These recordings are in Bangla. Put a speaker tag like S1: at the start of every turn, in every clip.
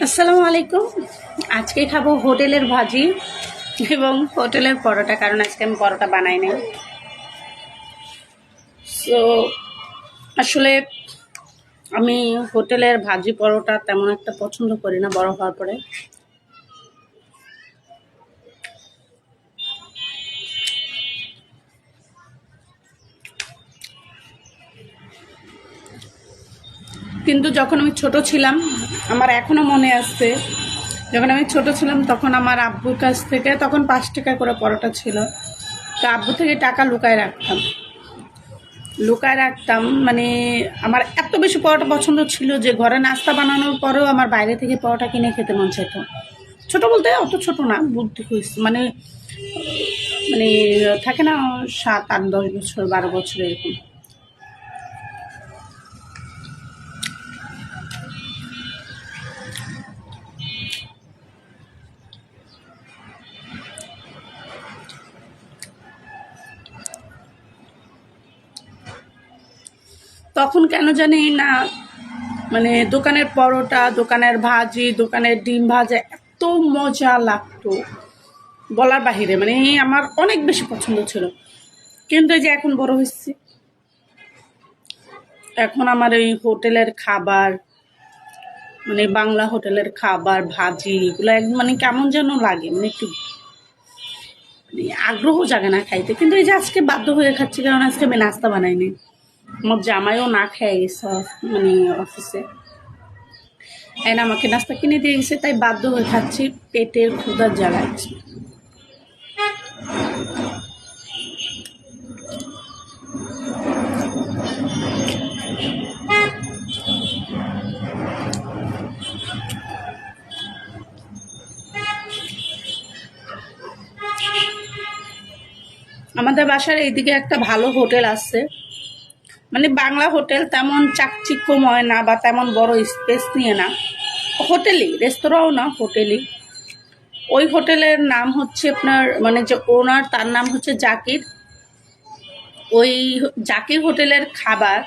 S1: আসসালামু আলাইকুম। আজকে খাবো হোটেলের ভাজি এবং হোটেলের পরোটা, কারণ আজকে আমি পরোটা বানাই নাই। সো আসলে আমি হোটেলের ভাজি পরোটা তেমন একটা পছন্দ করি না বড় হওয়ার পরে। কিন্তু যখন আমি ছোট ছিলাম, আমার এখনো মনে আছে, যখন আমি ছোট ছিলাম তখন আমার আব্বুর কাছ থেকে, তখন 5 টাকা করে পরোটা ছিল, তো আব্বু থেকে টাকা লুকায় রাখতাম। মানে আমার এত বেশি পরোটা পছন্দ ছিল যে ঘরে নাস্তা বানানোর পরেও আমার বাইরে থেকে পরোটা কিনে খেতে মন চাইত। ছোট বলতে অত ছোট না, বুদ্ধি হয়েছে মানে মানে থাকে না, 7, 8, 10 বছর, 12 বছর এরকম। তখন কেন জানি না, মানে দোকানের পরোটা, দোকানের ভাজি, দোকানের ডিম ভাজা এত মজা লাগতো বলার বাহিরে, মানে আমার অনেক বেশি পছন্দ ছিল। কিন্তু এই যে এখন বড় হয়েছি, এখন আমার এই হোটেলের খাবার, মানে বাংলা হোটেলের খাবার, ভাজি, এগুলো মানে কেমন যেন লাগে, মানে একটু মানে আগ্রহ জাগে না খাইতে। কিন্তু এই যে আজকে বাধ্য হয়ে খাচ্ছি, কারণ আজকে আমি নাস্তা বানাইনি। আমার জামাইও না খেয়ে গেছে মানে অফিসে, এন্ড আমাকে নাস্তা কিনে দিয়ে গেছে, তাই বাধ্য হয়ে খাচ্ছি পেটের ক্ষুধার জ্বালায়। আমাদের বাসার এইদিকে একটা ভালো হোটেল আছে, মানে বাংলা হোটেল, তেমন চাকচিক্যময় না বা তেমন বড় স্পেস নিয়ে না, হোটেলই, রেস্তোরাঁও না, হোটেলই। ওই হোটেলের নাম হচ্ছে আপনার, মানে যে ওনার, তার নাম হচ্ছে জাকির। ওই জাকির হোটেলের খাবার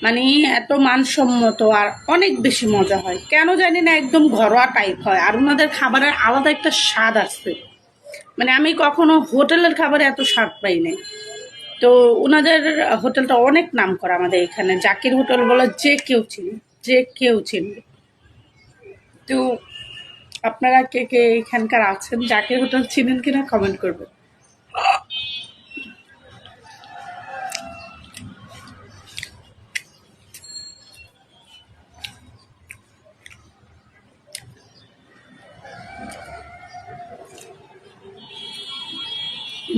S1: মানে এত মানসম্মত আর অনেক বেশি মজা হয়, কেন জানি না, একদম ঘরোয়া টাইপ হয়, আর ওনাদের খাবারের আলাদা একটা স্বাদ আছে। মানে আমি কখনো হোটেলের খাবারে এত স্বাদ পাই নাই। তো ওনাদের হোটেলটা অনেক নাম করা আমাদের এখানে, জাকির হোটেল বলে যে কেউ চিনবে। তো আপনারা কে কে এখানকার আছেন, জাকির হোটেল চিনেন কিনা কমেন্ট করবেন।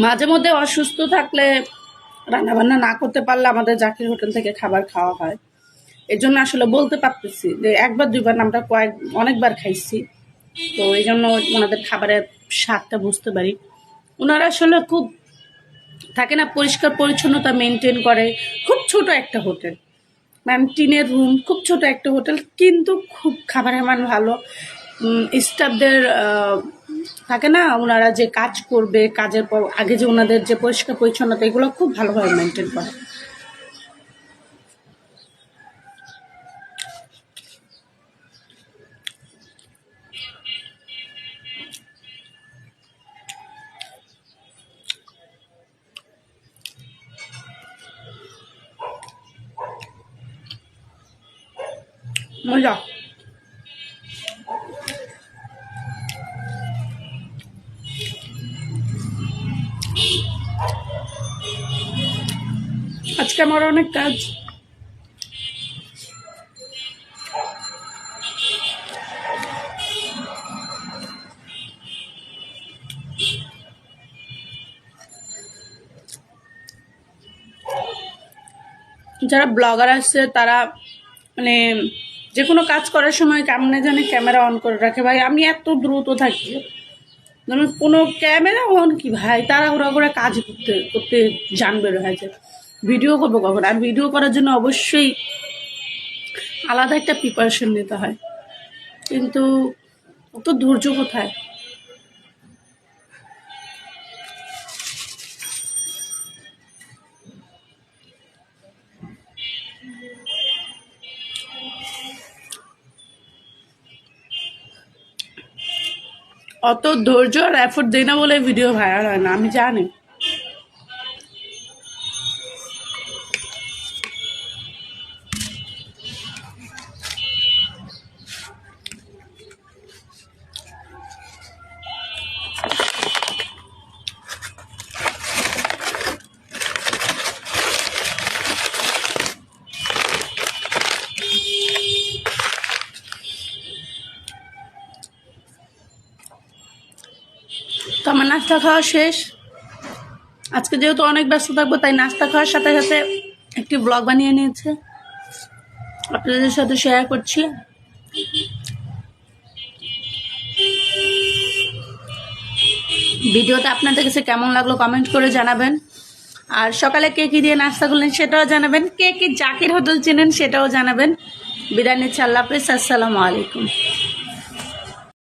S1: মাঝে মধ্যে অসুস্থ থাকলে, রান্নাবান্না না করতে পারলে আমাদের জাকির হোটেল থেকে খাবার খাওয়া হয়। এই জন্য আসলে বলতে পারতেছি যে একবার দুইবার না, আমরা অনেকবার খাইছি। তো এই জন্য ওনাদের খাবারের স্বাদটা বুঝতে পারি। ওনারা আসলে খুব, থাকে না, পরিষ্কার পরিচ্ছন্নতা মেনটেন করে। খুব ছোট একটা হোটেল, ম্যাম, টিনের রুম, খুব ছোট একটা হোটেল, কিন্তু খুব খাবারের মান ভালো। স্টাফদের থাকে না, ওনারা যে কাজ করবে, কাজের পর আগে যে ওনাদের যে পরিষ্কার পরিচ্ছন্নতা, এগুলো খুব ভালোভাবে মেনটেন করে। মজা। আজকে আমার অনেক কাজ। যারা ব্লগার আছে তারা মানে যে কোনো কাজ করার সময় কেমনে জানে ক্যামেরা অন করে রাখে। ভাই আমি এত দ্রুত থাকি, মানে কোনো ক্যামেরা অন কি ভাই, তারা ওরা করে কাজ করতে করতে জান বের হয়ে যায়। ভিডিও করবো কখন? আর ভিডিও করার জন্য অবশ্যই আলাদা একটা প্রিপারেশন নিতে হয়, কিন্তু অত ধৈর্য কোথায়। অত ধৈর্য আর এফোর্ট দেয় না বলে ভিডিও ভাইরাল হয় না, আমি জানি। তো আমার নাস্তা খাওয়া শেষ। আজকে যেহেতু অনেক ব্যস্ত থাকবো, তাই নাস্তা খাওয়ার সাথে সাথে একটি ব্লগ বানিয়ে নিয়েছে, আপনাদের সাথে শেয়ার করছি। ভিডিওটা আপনাদের কাছে কেমন লাগলো কমেন্ট করে জানাবেন। আর সকালে কে কী দিয়ে নাস্তা করলেন সেটাও জানাবেন, কে কি জাকির হোটেল চেনেন সেটাও জানাবেন। বিদায় নিচ্ছি, আল্লাহ হাফেজ, আসসালামু আলাইকুম।